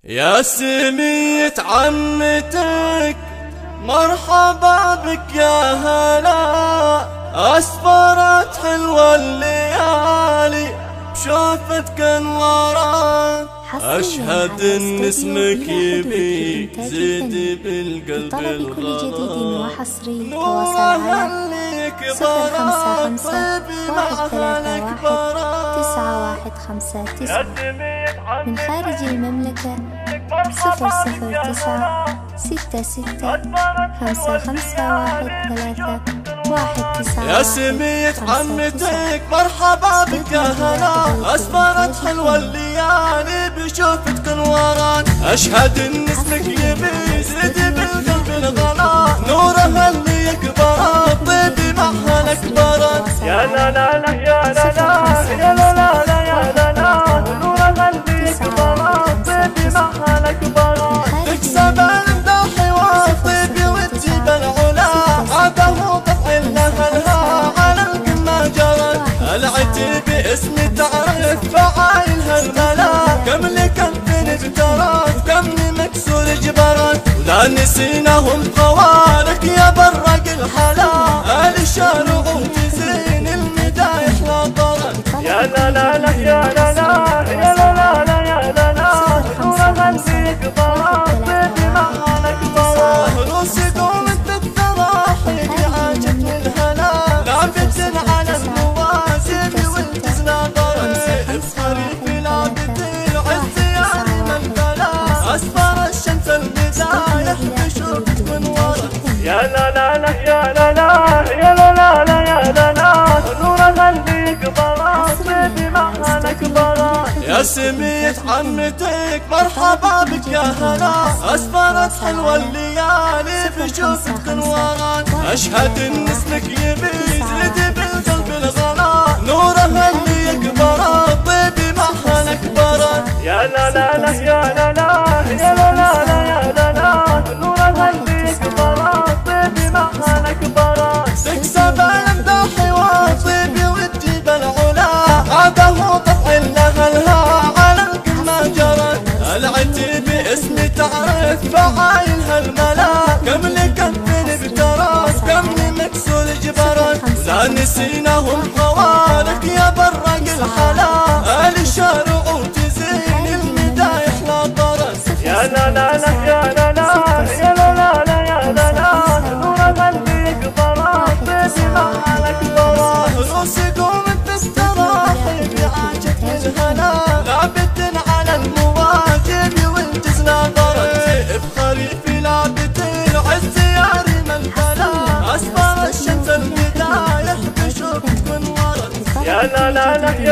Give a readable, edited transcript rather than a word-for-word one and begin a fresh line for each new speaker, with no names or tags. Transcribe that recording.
يا سمية عمتك مرحبا بك يا هلا، أسفرت حلوة الليالي بشوفتك انوران. أشهد إن اسمك يبي زيد بالقلب الغرام. نورها اللي كبرت طيبي معها الأكبرات.
من خارج المملكة 00966
يا سمية عمتك مرحبا بك يا هلا، أسفرت حلوة الليالي بشوفتك انوران. أشهد إن اسمك يبي زيد بالقلب الغلا، نورها اللي يكبرات طيبي معها الأكبرات.
يا لا لا لا يا لا لا يا لا لا لا يا لا لا، نورها اللي يكبرات طيبي معها الأكبرات.
تكسب المدح وطيبي وتجيب العلا، هذا هو طبع لها الها على القمة جرت. العتيب اسمي تعرف فعايلها الملا، كم لكم بترات كم مكسور جبرت. ولا نسيناهم خوارك يا برق الحلا، آل الشارع وتزين المدايح لا طرت.
يا لا لا لا يا لا لا يا لا لا لا يا لا لا، نورها اللي يكبرات طيبي معها الأكبرات.
روسي قومت بالتراحي بعاجب الهلا، لعبت على المواسم والتزنا ضرت. افخري في لعبة العز يا ريم البلا، أسفر الشمس المدايح بشوفك منورت.
يا لا لا لا يا لا لا يا لا لا لا يا لا لا، نورها اللي يكبرات طيبي معها الأكبرات.
يا سمية عمتك مرحبا بك يا هلا، أسفرت حلوة الليالي بشوفتك انوران. أشهد إن اسمك يبي زيد بالقلب الغلا، نورها اللي يكبرات طيبي معها الأكبرات.
يا لا لا لا يا لا لا يا لا لا لا يا لا لا، نورها اللي يكبرات طيبي معها الأكبرات.
تكسب المدح وطيبي وتجيب العلا، هذا هو طبع لها الها على القمة جرت. العتيب اسمي تعرف فعايلها الملا، كم لكم بترات كم مكسور جبرت. ولا نسيناهم خوارك يا برق الحلا، آل الشارع وتزين المدايح لا طرت.
يا لا لا لا يا لا لا يا لا لا لا يا لا لا، نورها اللي يكبرات طيبي معها الأكبرات.
روسي قومت بالتراحي بعاجب الهلا، لعبت على المواجب والتزنا ضرت. افخري في لعبة العز يا ريم البلا، أسفر الشمس المدايح بشوفك منورت.
يا لا لا لا